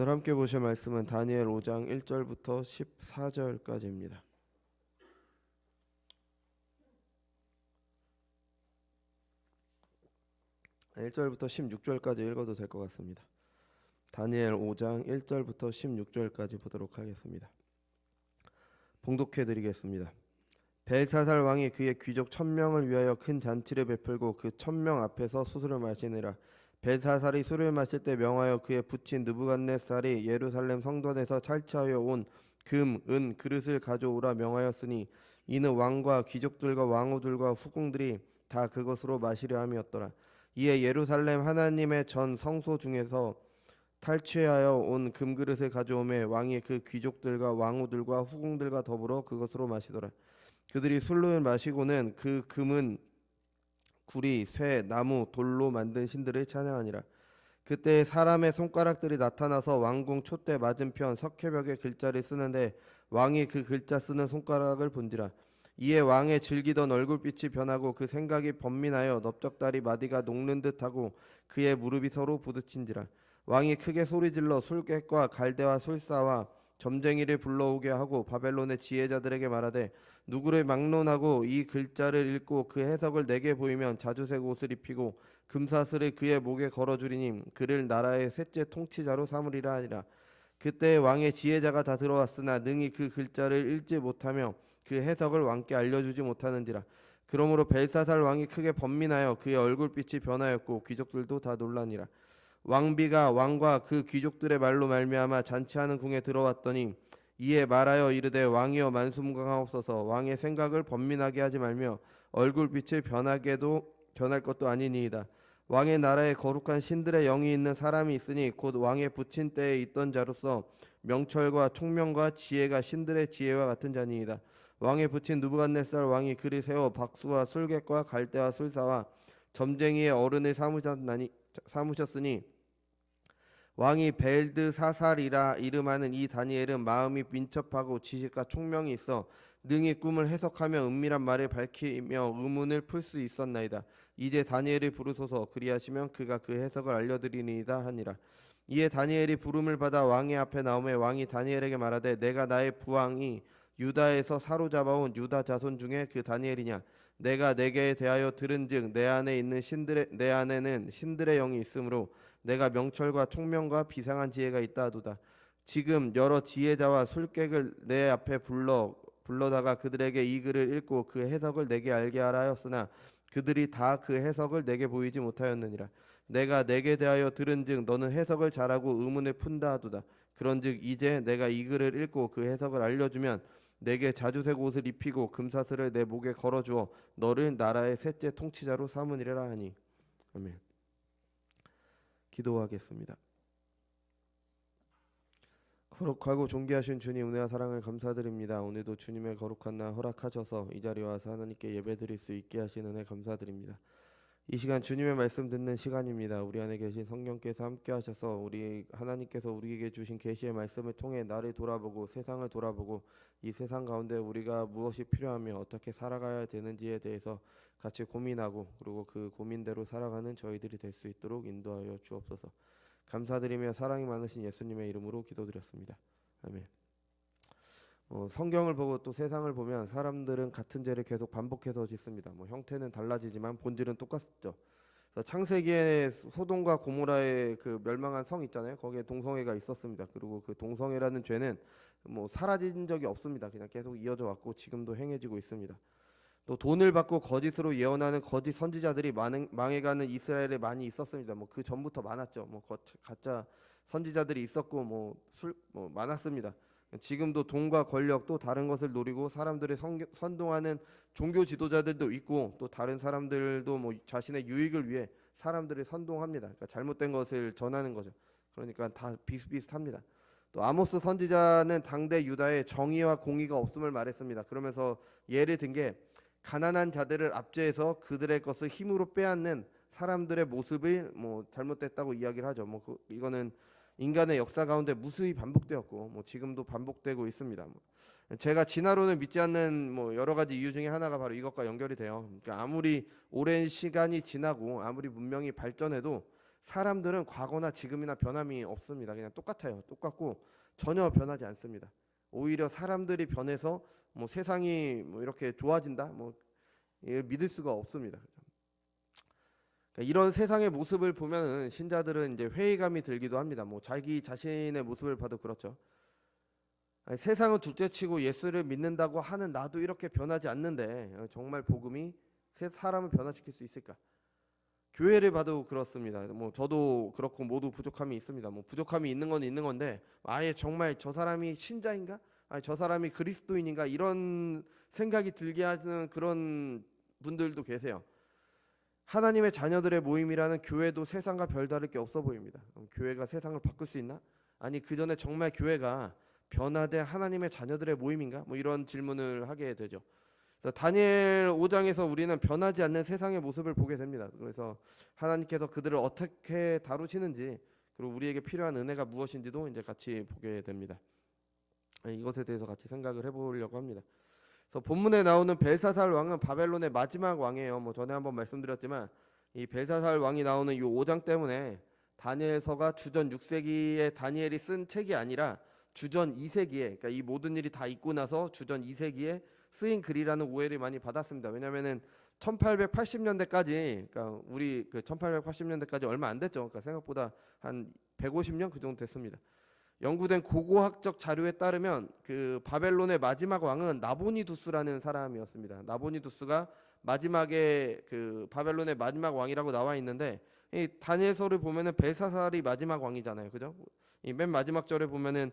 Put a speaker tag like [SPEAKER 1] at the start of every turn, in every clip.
[SPEAKER 1] 오늘 함께 보실 말씀은 다니엘 5장 1절부터 14절까지입니다. 1절부터 16절까지 읽어도 될 것 같습니다. 다니엘 5장 1절부터 16절까지 보도록 하겠습니다. 봉독해 드리겠습니다. 벨사살 왕이 그의 귀족 1000명을 위하여 큰 잔치를 베풀고 그 1000명 앞에서 수술을 마시니라. 벨사살이 술을 마실 때 명하여 그의 부친 느부갓네살이 예루살렘 성전에서 탈취하여 온 금, 은 그릇을 가져오라 명하였으니 이는 왕과 귀족들과 왕후들과 후궁들이 다 그것으로 마시려 함이었더라. 이에 예루살렘 하나님의 전 성소 중에서 탈취하여 온 금그릇을 가져오매 왕이 그 귀족들과 왕후들과 후궁들과 더불어 그것으로 마시더라. 그들이 술을 마시고는 그 금은 구리, 쇠, 나무, 돌로 만든 신들을 찬양하니라. 그때 사람의 손가락들이 나타나서 왕궁 촛대 맞은편 석회벽에 글자를 쓰는데 왕이 그 글자 쓰는 손가락을 본지라. 이에 왕의 즐기던 얼굴빛이 변하고 그 생각이 번민하여 넓적다리 마디가 녹는 듯하고 그의 무릎이 서로 부딪힌지라. 왕이 크게 소리질러 술객과 갈대와 술사와 점쟁이를 불러오게 하고 바벨론의 지혜자들에게 말하되 누구를 막론하고 이 글자를 읽고 그 해석을 내게 보이면 자주색 옷을 입히고 금사슬을 그의 목에 걸어주리니 그를 나라의 셋째 통치자로 삼으리라 하니라. 그때 왕의 지혜자가 다 들어왔으나 능히 그 글자를 읽지 못하며 그 해석을 왕께 알려주지 못하는지라. 그러므로 벨사살 왕이 크게 번민하여 그의 얼굴빛이 변하였고 귀족들도 다 놀라니라. 왕비가 왕과 그 귀족들의 말로 말미암아 잔치하는 궁에 들어왔더니 이에 말하여 이르되 왕이여 만수무강하옵소서. 왕의 생각을 번민하게 하지 말며 얼굴빛을 변할 것도 아니니이다. 왕의 나라에 거룩한 신들의 영이 있는 사람이 있으니 곧 왕의 부친 때에 있던 자로서 명철과 총명과 지혜가 신들의 지혜와 같은 자니이다. 왕의 부친 느부갓네살 왕이 그리 세워 박수와 술객과 갈대와 술사와 점쟁이의 어른을 사무셨으니 왕이 벨드사살이라 이름하는 이 다니엘은 마음이 민첩하고 지식과 총명이 있어 능히 꿈을 해석하며 은밀한 말을 밝히며 의문을 풀 수 있었나이다. 이제 다니엘을 부르소서. 그리하시면 그가 그 해석을 알려드리니이다 하니라. 이에 다니엘이 부름을 받아 왕의 앞에 나오매 왕이 다니엘에게 말하되 내가 나의 부왕이 유다에서 사로잡아온 유다 자손 중에 그 다니엘이냐. 내가 내게 대하여 들은즉 내 안에는 신들의 영이 있으므로 내가 명철과 총명과 비상한 지혜가 있다 하도다. 지금 여러 지혜자와 술객을 내 앞에 불러다가 그들에게 이 글을 읽고 그 해석을 내게 알게 하라 하였으나 그들이 다 그 해석을 내게 보이지 못하였느니라. 내가 내게 대하여 들은즉 너는 해석을 잘하고 의문을 푼다 하도다. 그런즉 이제 내가 이 글을 읽고 그 해석을 알려주면 내게 자주색 옷을 입히고 금사슬을 내 목에 걸어주어 너를 나라의 셋째 통치자로 삼으리라 하니. 아멘. 기도하겠습니다. 거룩하고 존귀하신 주님, 은혜와 사랑을 감사드립니다. 오늘도 주님의 거룩한 날 허락하셔서 이 자리에 와서 하나님께 예배드릴 수 있게 하시는 은혜 감사드립니다. 이 시간 주님의 말씀 듣는 시간입니다. 우리 안에 계신 성령께서 함께 하셔서 우리 하나님께서 우리에게 주신 계시의 말씀을 통해 나를 돌아보고 세상을 돌아보고 이 세상 가운데 우리가 무엇이 필요하며 어떻게 살아가야 되는지에 대해서 같이 고민하고 그리고 그 고민대로 살아가는 저희들이 될 수 있도록 인도하여 주옵소서. 감사드리며 사랑이 많으신 예수님의 이름으로 기도드렸습니다. 아멘. 성경을 보고 또 세상을 보면 사람들은 같은 죄를 계속 반복해서 짓습니다. 형태는 달라지지만 본질은 똑같죠. 그래서 창세기에 소돔과 고모라의 그 멸망한 성 있잖아요. 거기에 동성애가 있었습니다. 그리고 그 동성애라는 죄는 사라진 적이 없습니다. 그냥 계속 이어져 왔고 지금도 행해지고 있습니다. 또 돈을 받고 거짓으로 예언하는 거짓 선지자들이 망해가는 이스라엘에 많이 있었습니다. 그 전부터 많았죠. 가짜 선지자들이 있었고 많았습니다. 지금도 돈과 권력 또 다른 것을 노리고 사람들을 선동하는 종교 지도자들도 있고 또 다른 사람들도 자신의 유익을 위해 사람들을 선동합니다. 그러니까 잘못된 것을 전하는 거죠. 그러니까 다 비슷비슷합니다. 또 아모스 선지자는 당대 유다에 정의와 공의가 없음을 말했습니다. 그러면서 예를 든 게 가난한 자들을 압제해서 그들의 것을 힘으로 빼앗는 사람들의 모습이 잘못됐다고 이야기를 하죠. 이거는 인간의 역사 가운데 무수히 반복되었고 지금도 반복되고 있습니다. 제가 진화론을 믿지 않는 여러 가지 이유 중에 하나가 바로 이것과 연결이 돼요. 그러니까 아무리 오랜 시간이 지나고 아무리 문명이 발전해도 사람들은 과거나 지금이나 변함이 없습니다. 그냥 똑같아요. 똑같고 전혀 변하지 않습니다. 오히려 사람들이 변해서 뭐 세상이 뭐 이렇게 좋아진다, 뭐 믿을 수가 없습니다. 그러니까 이런 세상의 모습을 보면은 신자들은 이제 회의감이 들기도 합니다. 뭐 자기 자신의 모습을 봐도 그렇죠. 아니, 세상은 둘째치고 예수를 믿는다고 하는 나도 이렇게 변하지 않는데 정말 복음이 사람을 변화시킬 수 있을까? 교회를 봐도 그렇습니다. 뭐 저도 그렇고 모두 부족함이 있습니다. 뭐 부족함이 있는 건 있는 건데 아예 정말 저 사람이 신자인가? 아니 저 사람이 그리스도인인가? 이런 생각이 들게 하는 그런 분들도 계세요. 하나님의 자녀들의 모임이라는 교회도 세상과 별다를 게 없어 보입니다. 교회가 세상을 바꿀 수 있나? 아니 그 전에 정말 교회가 변화된 하나님의 자녀들의 모임인가? 뭐 이런 질문을 하게 되죠. 그래서 다니엘 5장에서 우리는 변하지 않는 세상의 모습을 보게 됩니다. 그래서 하나님께서 그들을 어떻게 다루시는지 그리고 우리에게 필요한 은혜가 무엇인지도 이제 같이 보게 됩니다. 이것에 대해서 같이 생각을 해보려고 합니다. 그래서 본문에 나오는 벨사살 왕은 바벨론의 마지막 왕이에요. 뭐 전에 한번 말씀드렸지만 이 벨사살 왕이 나오는 이 5장 때문에 다니엘서가 주전 6세기에 다니엘이 쓴 책이 아니라 주전 2세기에, 그러니까 이 모든 일이 다 있고 나서 주전 2세기에 쓰인 글이라는 오해를 많이 받았습니다. 왜냐하면은 1880년대까지, 그러니까 우리 그 1880년대까지 얼마 안 됐죠. 그러니까 생각보다 한 150년 그 정도 됐습니다. 연구된 고고학적 자료에 따르면 그 바벨론의 마지막 왕은 나보니두스라는 사람이었습니다. 나보니두스가 마지막에 그 바벨론의 마지막 왕이라고 나와 있는데 이 다니엘서를 보면은 벨사살이 마지막 왕이잖아요, 그죠? 이 맨 마지막 절에 보면은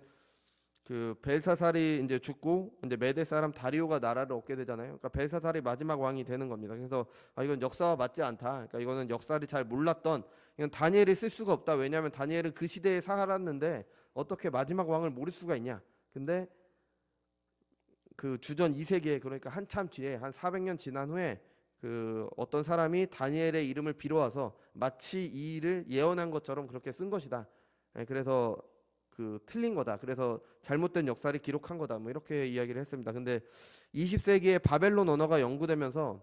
[SPEAKER 1] 그 벨사살이 이제 죽고 이제 메대 사람 다리오가 나라를 얻게 되잖아요. 그러니까 벨사살이 마지막 왕이 되는 겁니다. 그래서 이건 역사와 맞지 않다. 그러니까 이거는 역사를 잘 몰랐던, 이건 다니엘이 쓸 수가 없다. 왜냐하면 다니엘은 그 시대에 살았는데 어떻게 마지막 왕을 모를 수가 있냐. 근데 그 주전 2세기에, 그러니까 한참 뒤에 한 400년 지난 후에 그 어떤 사람이 다니엘의 이름을 빌어와서 마치 이 일을 예언한 것처럼 그렇게 쓴 것이다. 그래서 그 틀린 거다. 그래서 잘못된 역사를 기록한 거다. 뭐 이렇게 이야기를 했습니다. 근데 20세기에 바벨론 언어가 연구되면서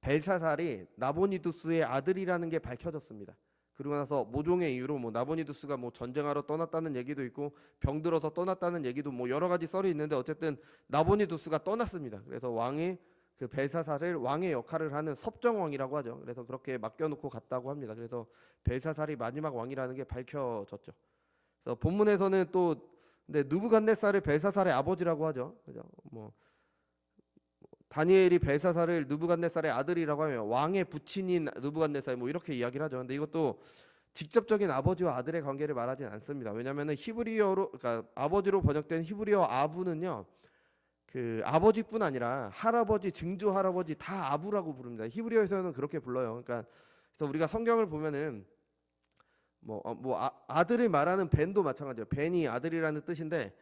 [SPEAKER 1] 벨사살이 나보니두스의 아들이라는 게 밝혀졌습니다. 그러고 나서 모종의 이유로 뭐 나보니두스가 뭐 전쟁하러 떠났다는 얘기도 있고 병들어서 떠났다는 얘기도 뭐 여러 가지 썰이 있는데 어쨌든 나보니두스가 떠났습니다. 그래서 왕이 그 벨사살을 왕의 역할을 하는 섭정왕이라고 하죠. 그래서 그렇게 맡겨놓고 갔다고 합니다. 그래서 벨사살이 마지막 왕이라는 게 밝혀졌죠. 그래서 본문에서는 또 근데 느부갓네살을 벨사살의 아버지라고 하죠. 그죠? 뭐 다니엘이 벨사살을 느부갓네살의 아들이라고 하면 왕의 부친인 느부갓네살 뭐 이렇게 이야기를 하죠. 근데 이것도 직접적인 아버지와 아들의 관계를 말하진 않습니다. 왜냐하면 히브리어로, 그러니까 아버지로 번역된 히브리어 아부는요, 그 아버지뿐 아니라 할아버지, 증조 할아버지 다 아부라고 부릅니다. 히브리어에서는 그렇게 불러요. 그러니까 그래서 우리가 성경을 보면은 아들을 말하는 벤도 마찬가지예요. 벤이 아들이라는 뜻인데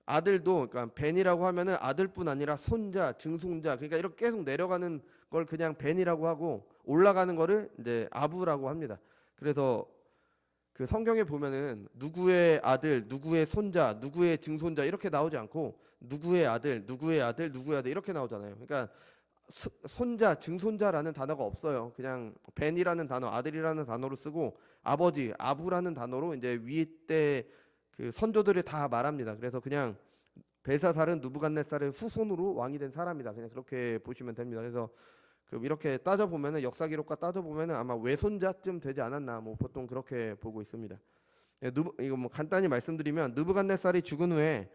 [SPEAKER 1] 아들도, 그러니까 벤이라고 하면은 아들뿐 아니라 손자, 증손자, 그러니까 이렇게 계속 내려가는 걸 그냥 벤이라고 하고 올라가는 거를 이제 아부라고 합니다. 그래서 그 성경에 보면은 누구의 아들, 누구의 손자, 누구의 증손자 이렇게 나오지 않고 누구의 아들, 누구의 아들, 누구의 아들 이렇게 나오잖아요. 그러니까 손자, 증손자라는 단어가 없어요. 그냥 벤이라는 단어, 아들이라는 단어로 쓰고 아버지, 아부라는 단어로 이제 위에 때 그 선조들을 다 말합니다. 그래서 그냥 벨사살은 느부갓네살의 후손으로 왕이 된 사람이다. 그냥 그렇게 보시면 됩니다. 그래서 이렇게 따져 보면은 역사 기록과 따져 보면은 아마 외손자쯤 되지 않았나, 뭐 보통 그렇게 보고 있습니다. 이거 뭐 간단히 말씀드리면 느부갓네살이 죽은 후에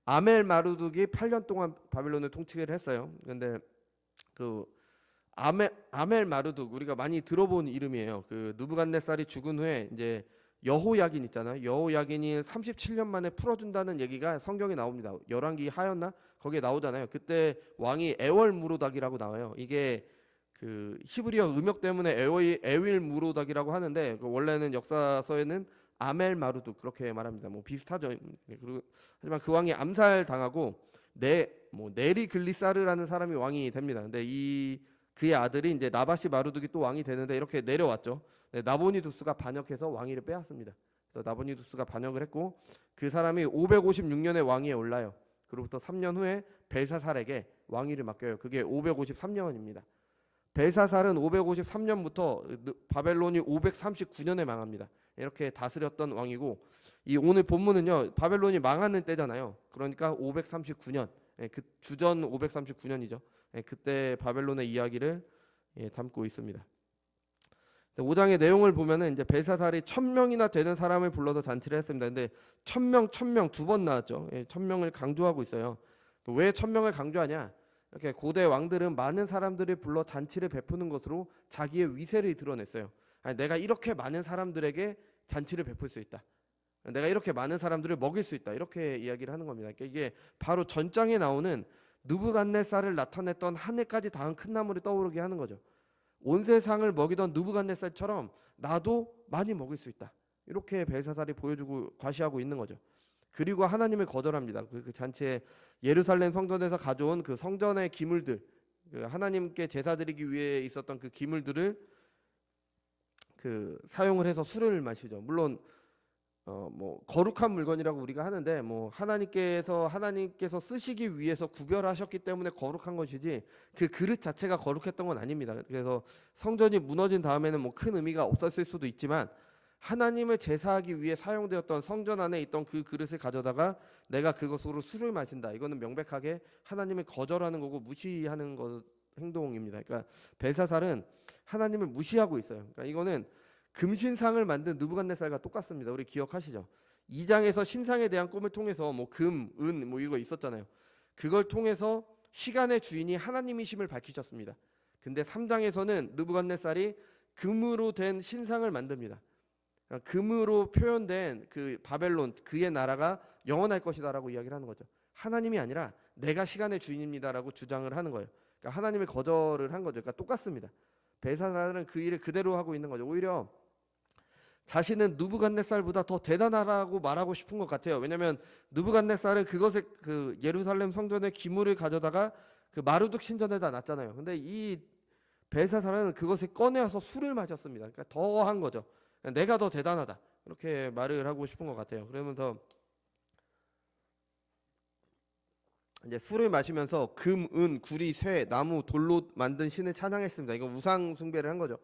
[SPEAKER 1] 아멜 마르둑이 8년 동안 바빌론을 통치를 했어요. 근데 그 아멜 마르둑 우리가 많이 들어본 이름이에요. 그 느부갓네살이 죽은 후에 이제 여호야긴 있잖아요. 여호야긴이 37년 만에 풀어준다는 얘기가 성경에 나옵니다. 열왕기 하였나 거기에 나오잖아요. 그때 왕이 에월무로닥이라고 나와요. 이게 그 히브리어 음역 때문에 에윌무로닥이라고 하는데 원래는 역사서에는 아멜 마르둑 그렇게 말합니다. 뭐 비슷하죠. 그리고 하지만 그 왕이 암살 당하고 네리 글리사르라는 사람이 왕이 됩니다. 근데 그의 아들이 이제 나바시 마르둑이 또 왕이 되는데 이렇게 내려왔죠. 나보니두스가 반역해서 왕위를 빼앗습니다. 그래서 나보니두스가 반역을 했고 그 사람이 556년에 왕위에 올라요. 그로부터 3년 후에 벨사살에게 왕위를 맡겨요. 그게 553년입니다. 벨사살은 553년부터 바벨론이 539년에 망합니다. 이렇게 다스렸던 왕이고, 이 오늘 본문은요 바벨론이 망하는 때잖아요. 그러니까 539년, 그 주전 539년이죠. 그때 바벨론의 이야기를 담고 있습니다. 5장의 내용을 보면은 이제 벨사살이 1000명이나 되는 사람을 불러서 잔치를 했습니다. 근데 1000명 두 번 나왔죠. 1000명을 강조하고 있어요. 왜 1000명을 강조하냐? 이렇게 고대 왕들은 많은 사람들을 불러 잔치를 베푸는 것으로 자기의 위세를 드러냈어요. 아니, 내가 이렇게 많은 사람들에게 잔치를 베풀 수 있다. 내가 이렇게 많은 사람들을 먹일 수 있다. 이렇게 이야기를 하는 겁니다. 그러니까 이게 바로 전장에 나오는 느부갓네살을 나타냈던 하늘까지 닿은 큰 나무를 떠오르게 하는 거죠. 온 세상을 먹이던 느부갓네살처럼 나도 많이 먹을 수 있다. 이렇게 벨사살이 보여주고 과시하고 있는 거죠. 그리고 하나님을 거절합니다. 그 잔치에 예루살렘 성전에서 가져온 그 성전의 기물들, 그 하나님께 제사드리기 위해 있었던 그 기물들을 그 사용을 해서 술을 마시죠. 물론 뭐 거룩한 물건이라고 우리가 하는데 뭐 하나님께서 쓰시기 위해서 구별하셨기 때문에 거룩한 것이지 그 그릇 자체가 거룩했던 건 아닙니다. 그래서 성전이 무너진 다음에는 뭐 큰 의미가 없었을 수도 있지만 하나님을 제사하기 위해 사용되었던 성전 안에 있던 그 그릇을 가져다가 내가 그것으로 술을 마신다. 이거는 명백하게 하나님을 거절하는 거고 무시하는 행동입니다. 그러니까 벨사살은 하나님을 무시하고 있어요. 그러니까 이거는 금신상을 만든 느부갓네살과 똑같습니다. 우리 기억하시죠? 2장에서 신상에 대한 꿈을 통해서 뭐 금, 은 뭐 이거 있었잖아요. 그걸 통해서 시간의 주인이 하나님이심을 밝히셨습니다. 근데 3장에서는 느부갓네살이 금으로 된 신상을 만듭니다. 금으로 표현된 그 바벨론, 그의 나라가 영원할 것이다라고 이야기를 하는 거죠. 하나님이 아니라 내가 시간의 주인입니다라고 주장을 하는 거예요. 그러니까 하나님을 거절을 한 거죠. 그러니까 똑같습니다. 벨사살은 그 일을 그대로 하고 있는 거죠. 오히려 자신은 느부갓네살보다 더 대단하다고 말하고 싶은 것 같아요. 왜냐하면 느부갓네살은 그것에 그 예루살렘 성전의 기물을 가져다가 그 마르둑 신전에다 놨잖아요. 근데 이 벨사살은 그것을 꺼내어서 술을 마셨습니다. 그러니까 더 한 거죠. 내가 더 대단하다 이렇게 말을 하고 싶은 것 같아요. 그러면서 이제 술을 마시면서 금, 은, 구리, 쇠, 나무, 돌로 만든 신을 찬양했습니다. 이건 우상 숭배를 한 거죠.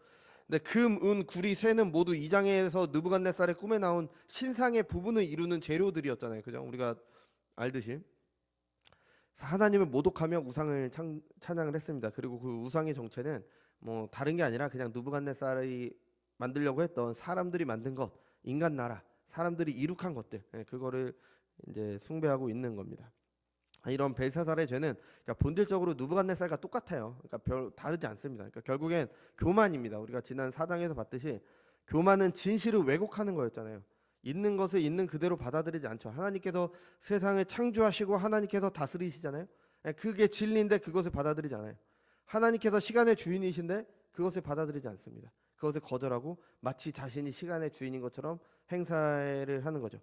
[SPEAKER 1] 근데 금, 은, 구리, 쇠는 모두 2장에서 느부갓네살의 꿈에 나온 신상의 부분을 이루는 재료들이었잖아요. 그죠? 우리가 알듯이 하나님을 모독하며 우상을 찬양을 했습니다. 그리고 그 우상의 정체는 뭐 다른 게 아니라 그냥 느부갓네살이 만들려고 했던 사람들이 만든 것, 인간 나라, 사람들이 이룩한 것들, 그거를 이제 숭배하고 있는 겁니다. 이런 벨사살의 죄는 그러니까 본질적으로 느부갓네살과 똑같아요. 그러니까 별 다르지 않습니다. 그러니까 결국엔 교만입니다. 우리가 지난 4장에서 봤듯이 교만은 진실을 왜곡하는 거였잖아요. 있는 것을 있는 그대로 받아들이지 않죠. 하나님께서 세상을 창조하시고 하나님께서 다스리시잖아요. 그게 진리인데 그것을 받아들이지 않아요. 하나님께서 시간의 주인이신데 그것을 받아들이지 않습니다. 그것을 거절하고 마치 자신이 시간의 주인인 것처럼 행사를 하는 거죠.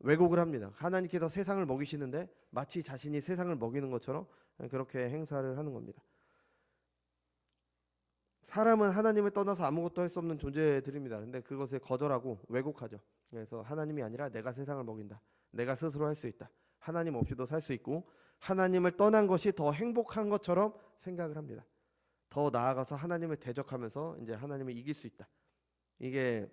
[SPEAKER 1] 왜곡을 합니다. 하나님께서 세상을 먹이시는데 마치 자신이 세상을 먹이는 것처럼 그렇게 행사를 하는 겁니다. 사람은 하나님을 떠나서 아무것도 할 수 없는 존재들입니다. 근데 그것을 거절하고 왜곡하죠. 그래서 하나님이 아니라 내가 세상을 먹인다. 내가 스스로 할 수 있다. 하나님 없이도 살 수 있고 하나님을 떠난 것이 더 행복한 것처럼 생각을 합니다. 더 나아가서 하나님을 대적하면서 이제 하나님을 이길 수 있다. 이게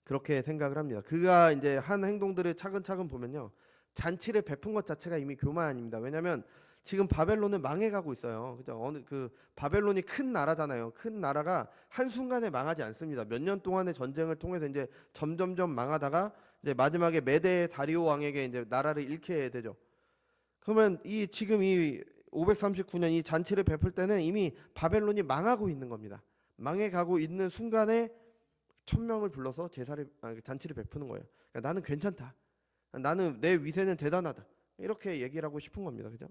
[SPEAKER 1] 그렇게 생각을 합니다. 그가 이제 한 행동들을 차근차근 보면요, 잔치를 베푼 것 자체가 이미 교만입니다. 왜냐하면 지금 바벨론은 망해가고 있어요. 그죠? 그 바벨론이 큰 나라잖아요. 큰 나라가 한 순간에 망하지 않습니다. 몇 년 동안의 전쟁을 통해서 이제 점점점 망하다가 이제 마지막에 메데 다리오 왕에게 이제 나라를 잃게 되죠. 그러면 지금 이 539년 이 잔치를 베풀 때는 이미 바벨론이 망하고 있는 겁니다. 망해가고 있는 순간에 1000명을 불러서 잔치를 베푸는 거예요. 그러니까 나는 괜찮다. 나는 내 위세는 대단하다. 이렇게 얘기를 하고 싶은 겁니다. 그죠?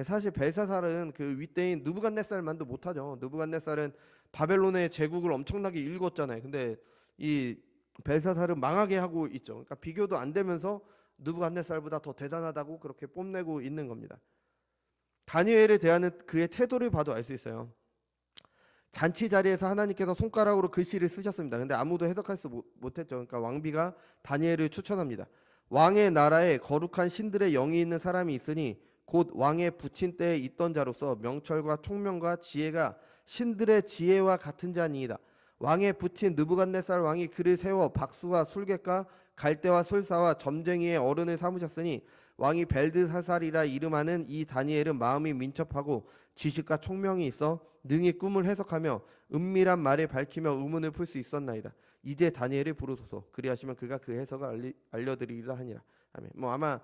[SPEAKER 1] 사실 벨사살은 그 윗대인 느부갓네살만도 못하죠. 느부갓네살은 바벨론의 제국을 엄청나게 일궜잖아요. 근데 이 벨사살은 망하게 하고 있죠. 그러니까 비교도 안 되면서 느부갓네살보다 더 대단하다고 그렇게 뽐내고 있는 겁니다. 다니엘에 대한 그의 태도를 봐도 알 수 있어요. 잔치 자리에서 하나님께서 손가락으로 글씨를 쓰셨습니다. 근데 아무도 해석할 수 못했죠. 그러니까 왕비가 다니엘을 추천합니다. 왕의 나라에 거룩한 신들의 영이 있는 사람이 있으니 곧 왕의 붙인 때에 있던 자로서 명철과 총명과 지혜가 신들의 지혜와 같은 자니이다. 왕의 붙인 느부갓네살 왕이 그를 세워 박수와 술객과 갈대와 술사와 점쟁이의 어른을 삼으셨으니 왕이 벨드사살이라 이름하는 이 다니엘은 마음이 민첩하고 지식과 총명이 있어 능히 꿈을 해석하며 은밀한 말을 밝히며 의문을 풀 수 있었나이다. 이제 다니엘을 부르소서. 그리하시면 그가 그 해석을 알려드리리라 하니라. 아멘. 뭐 아마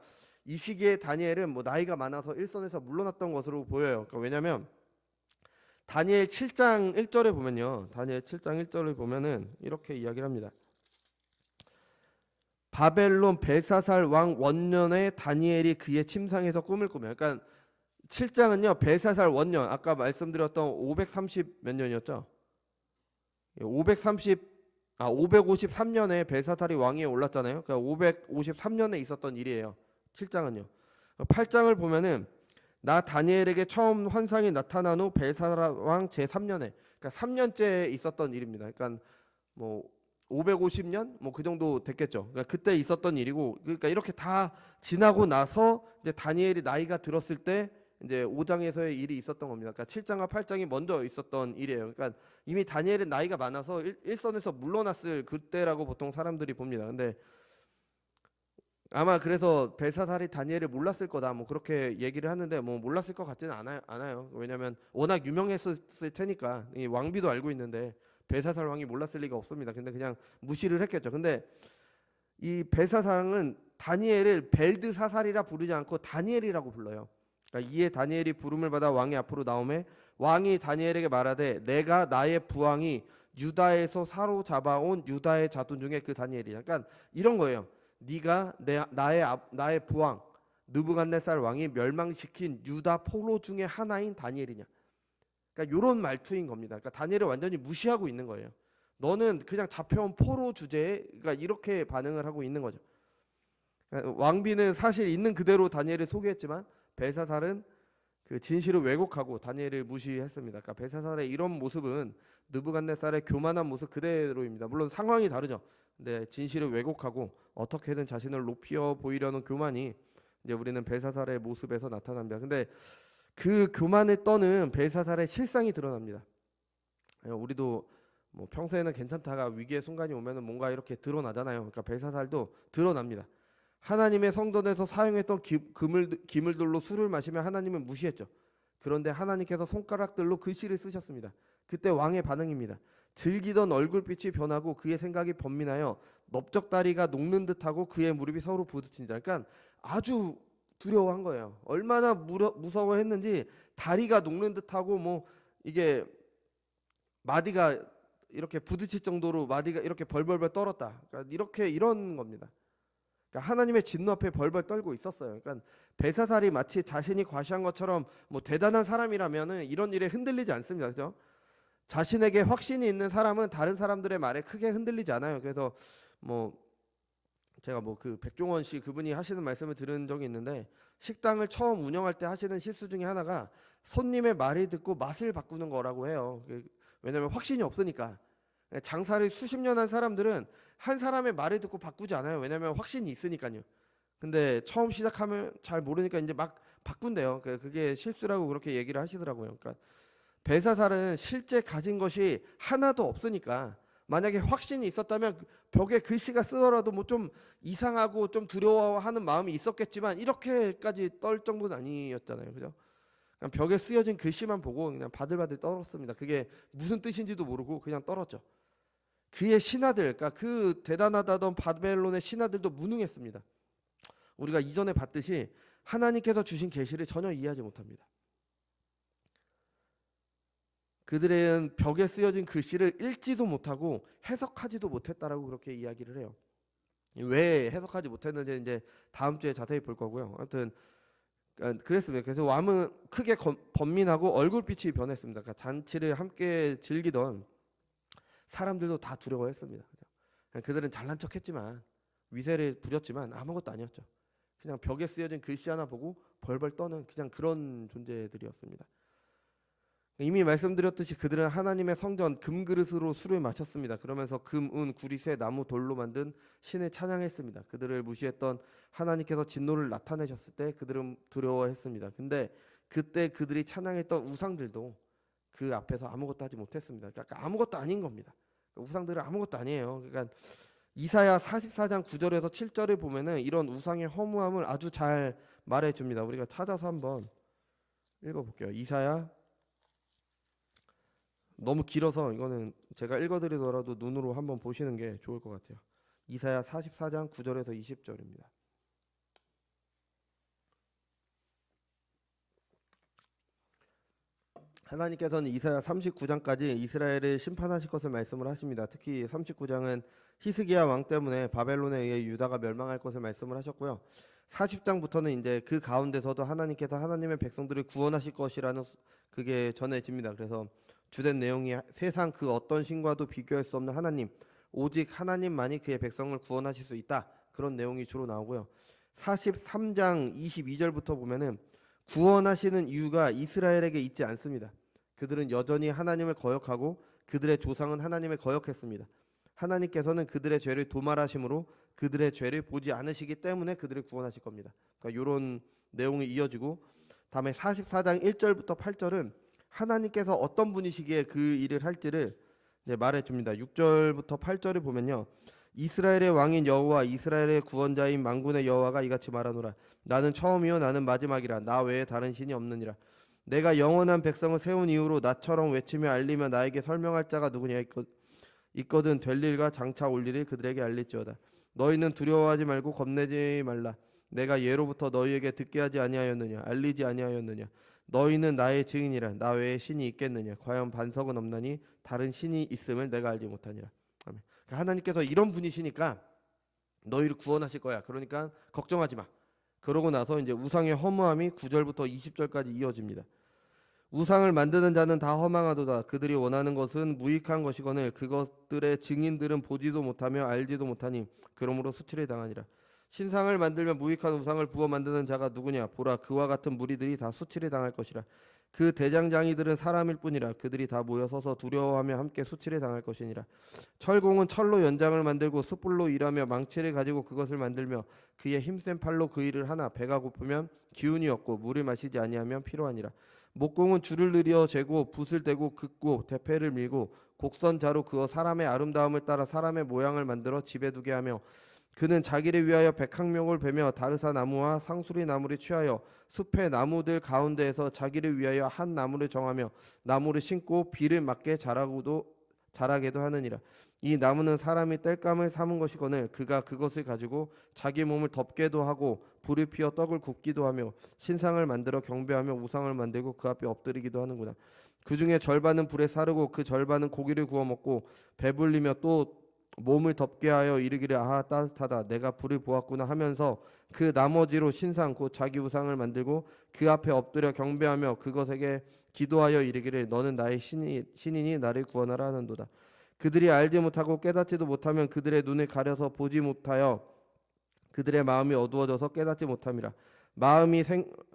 [SPEAKER 1] 이 시기에 다니엘은 뭐 나이가 많아서 일선에서 물러났던 것으로 보여요. 그러니까 왜냐하면 다니엘 7장 1절에 보면요. 다니엘 7장 1절을 보면은 이렇게 이야기를 합니다. 바벨론 벨사살 왕 원년에 다니엘이 그의 침상에서 꿈을 꾸며. 그러니까 7장은요. 벨사살 원년 아까 말씀드렸던 530 몇 년이었죠? 553년에 벨사살이 왕위에 올랐잖아요. 그러니까 553년에 있었던 일이에요. 7장은요. 8장을 보면은 나 다니엘에게 처음 환상이 나타난 후 벨사살 왕 제3년에 그러니까 3년째 있었던 일입니다. 그러니까 뭐 550년 뭐 그 정도 됐겠죠. 그러니까 그때 있었던 일이고 그러니까 이렇게 다 지나고 나서 이제 다니엘이 나이가 들었을 때 이제 5장에서의 일이 있었던 겁니다. 그러니까 7장과 8장이 먼저 있었던 일이에요. 그러니까 이미 다니엘은 나이가 많아서 일선에서 물러났을 그때라고 보통 사람들이 봅니다. 근데 아마 그래서 벨사살이 다니엘을 몰랐을 거다 뭐 그렇게 얘기를 하는데 뭐 몰랐을 것 같지는 않아요. 왜냐하면 워낙 유명했을 테니까 이 왕비도 알고 있는데 벨사살 왕이 몰랐을 리가 없습니다. 근데 그냥 무시를 했겠죠. 근데 이 벨사살은 다니엘을 벨드사살이라 부르지 않고 다니엘이라고 불러요. 그러니까 이에 다니엘이 부름을 받아 왕의 앞으로 나오매 왕이 다니엘에게 말하되 내가 나의 부왕이 유다에서 사로잡아온 유다의 자손 중에 그 다니엘이야. 그러니까 이런 거예요. 네가 나의 부왕 느부갓네살 왕이 멸망시킨 유다 포로 중에 하나인 다니엘이냐. 그러니까 이런 말투인 겁니다. 그러니까 다니엘을 완전히 무시하고 있는 거예요. 너는 그냥 잡혀온 포로 주제에 그러니까 이렇게 반응을 하고 있는 거죠. 그러니까 왕비는 사실 있는 그대로 다니엘을 소개했지만 벨사살은 그 진실을 왜곡하고 다니엘을 무시했습니다. 그러니까 벨사살의 이런 모습은 느부갓네살의 교만한 모습 그대로입니다. 물론 상황이 다르죠. 근데 진실을 왜곡하고 어떻게든 자신을 높여 보이려는 교만이 이제 우리는 벨사살의 모습에서 나타납니다. 근데 그 교만을 떠는 벨사살의 실상이 드러납니다. 우리도 뭐 평소에는 괜찮다가 위기의 순간이 오면은 뭔가 이렇게 드러나잖아요. 그러니까 벨사살도 드러납니다. 하나님의 성전에서 사용했던 기물들로 술을 마시며 하나님을 무시했죠. 그런데 하나님께서 손가락들로 글씨를 쓰셨습니다. 그때 왕의 반응입니다. 즐기던 얼굴빛이 변하고 그의 생각이 번민하여 넓적다리가 녹는 듯하고 그의 무릎이 서로 부딪힌다. 그러니까 아주 두려워한 거예요. 얼마나 무서워했는지 다리가 녹는 듯하고 뭐 이게 마디가 이렇게 부딪힐 정도로 마디가 이렇게 벌벌벌 떨었다. 그러니까 이런 겁니다. 그러니까 하나님의 진노 앞에 벌벌 떨고 있었어요. 그러니까 벨사살이 마치 자신이 과시한 것처럼 뭐 대단한 사람이라면은 이런 일에 흔들리지 않습니다. 그죠? 자신에게 확신이 있는 사람은 다른 사람들의 말에 크게 흔들리지 않아요. 그래서 뭐 제가 뭐 그 백종원 씨 그분이 하시는 말씀을 들은 적이 있는데 식당을 처음 운영할 때 하시는 실수 중에 하나가 손님의 말을 듣고 맛을 바꾸는 거라고 해요. 왜냐하면 확신이 없으니까. 장사를 수십 년 한 사람들은 한 사람의 말을 듣고 바꾸지 않아요. 왜냐하면 확신이 있으니까요. 근데 처음 시작하면 잘 모르니까 이제 막 바꾼대요. 그게 실수라고 그렇게 얘기를 하시더라고요. 그러니까 벨사살은 실제 가진 것이 하나도 없으니까 만약에 확신이 있었다면 벽에 글씨가 쓰더라도 뭐 좀 이상하고 좀 두려워하는 마음이 있었겠지만 이렇게까지 떨 정도는 아니었잖아요. 그죠? 그냥 벽에 쓰여진 글씨만 보고 그냥 바들바들 떨었습니다. 그게 무슨 뜻인지도 모르고 그냥 떨었죠. 그의 신하들, 그러니까 그 대단하다던 바벨론의 신하들도 무능했습니다. 우리가 이전에 봤듯이 하나님께서 주신 계시를 전혀 이해하지 못합니다. 그들은 벽에 쓰여진 글씨를 읽지도 못하고 해석하지도 못했다라고 그렇게 이야기를 해요. 왜 해석하지 못했는지 이제 다음 주에 자세히 볼 거고요. 아무튼 그랬습니다. 그래서 왕은 크게 번민하고 얼굴빛이 변했습니다. 그러니까 잔치를 함께 즐기던 사람들도 다 두려워했습니다. 그들은 잘난 척했지만 위세를 부렸지만 아무것도 아니었죠. 그냥 벽에 쓰여진 글씨 하나 보고 벌벌 떠는 그냥 그런 존재들이었습니다. 이미 말씀드렸듯이 그들은 하나님의 성전 금그릇으로 술을 마셨습니다. 그러면서 금, 은, 구리, 쇠, 나무, 돌로 만든 신을 찬양했습니다. 그들을 무시했던 하나님께서 진노를 나타내셨을 때 그들은 두려워했습니다. 근데 그때 그들이 찬양했던 우상들도 그 앞에서 아무것도 하지 못했습니다. 그러니까 아무것도 아닌 겁니다. 우상들은 아무것도 아니에요. 그러니까 이사야 44장 9절에서 7절을 보면은 이런 우상의 허무함을 아주 잘 말해줍니다. 우리가 찾아서 한번 읽어볼게요. 이사야, 너무 길어서 이거는 제가 읽어드리더라도 눈으로 한번 보시는 게 좋을 것 같아요. 이사야 44장 9절에서 20절입니다. 하나님께서는 이사야 39장까지 이스라엘을 심판하실 것을 말씀을 하십니다. 특히 39장은 히스기야 왕 때문에 바벨론에 의해 유다가 멸망할 것을 말씀을 하셨고요. 40장부터는 이제 그 가운데서도 하나님께서 하나님의 백성들을 구원하실 것이라는 그게 전해집니다. 그래서 주된 내용이 세상 그 어떤 신과도 비교할 수 없는 하나님, 오직 하나님만이 그의 백성을 구원하실 수 있다. 그런 내용이 주로 나오고요. 43장 22절부터 보면은 구원하시는 이유가 이스라엘에게 있지 않습니다. 그들은 여전히 하나님을 거역하고 그들의 조상은 하나님을 거역했습니다. 하나님께서는 그들의 죄를 도말하심으로 그들의 죄를 보지 않으시기 때문에 그들을 구원하실 겁니다. 그러니까 이런 내용이 이어지고 다음에 44장 1절부터 8절은 하나님께서 어떤 분이시기에 그 일을 할지를 말해줍니다. 6절부터 8절을 보면요. 이스라엘의 왕인 여호와 이스라엘의 구원자인 만군의 여호와가 이같이 말하노라. 나는 처음이요 나는 마지막이라. 나 외에 다른 신이 없느니라. 내가 영원한 백성을 세운 이후로 나처럼 외치며 알리며 나에게 설명할 자가 누구냐. 있거든 될 일과 장차 올 일을 그들에게 알릴지어다. 너희는 두려워하지 말고 겁내지 말라. 내가 예로부터 너희에게 듣게 하지 아니하였느냐. 알리지 아니하였느냐. 너희는 나의 증인이라. 나 외에 신이 있겠느냐. 과연 반석은 없나니 다른 신이 있음을 내가 알지 못하니라. 아멘. 그러니까 하나님께서 이런 분이시니까 너희를 구원하실 거야. 그러니까 걱정하지 마. 그러고 나서 이제 우상의 허무함이 9절부터 20절까지 이어집니다. 우상을 만드는 자는 다 허망하도다. 그들이 원하는 것은 무익한 것이거늘 그것들의 증인들은 보지도 못하며 알지도 못하니 그러므로 수치를 당하니라. 신상을 만들며 무익한 우상을 부어 만드는 자가 누구냐. 보라, 그와 같은 무리들이 다 수치를 당할 것이라. 그 대장장이들은 사람일 뿐이라. 그들이 다 모여서서 두려워하며 함께 수치를 당할 것이니라. 철공은 철로 연장을 만들고 숯불로 일하며 망치를 가지고 그것을 만들며 그의 힘센 팔로 그 일을 하나. 배가 고프면 기운이 없고 물을 마시지 아니하면 피로하니라. 목공은 줄을 늘여 재고 붓을 대고 긋고 대패를 밀고 곡선자로 그어 사람의 아름다움을 따라 사람의 모양을 만들어 집에 두게 하며 그는 자기를 위하여 백학목을 베며 다르사 나무와 상수리 나무를 취하여 숲의 나무들 가운데에서 자기를 위하여 한 나무를 정하며 나무를 심고 비를 맞게 자라게도 하느니라. 이 나무는 사람이 땔감을 삼은 것이거늘 그가 그것을 가지고 자기 몸을 덮게도 하고 불을 피워 떡을 굽기도 하며 신상을 만들어 경배하며 우상을 만들고 그 앞에 엎드리기도 하는구나. 그 중에 절반은 불에 사르고 그 절반은 고기를 구워 먹고 배불리며 또 몸을 덮게 하여 이르기를 아하 따뜻하다 내가 불을 보았구나 하면서 그 나머지로 신상 곧 자기 우상을 만들고 그 앞에 엎드려 경배하며 그것에게 기도하여 이르기를 너는 나의 신이니 나를 구원하라 하는도다. 그들이 알지 못하고 깨닫지도 못하면 그들의 눈을 가려서 보지 못하여 그들의 마음이 어두워져서 깨닫지 못함이라. 마음이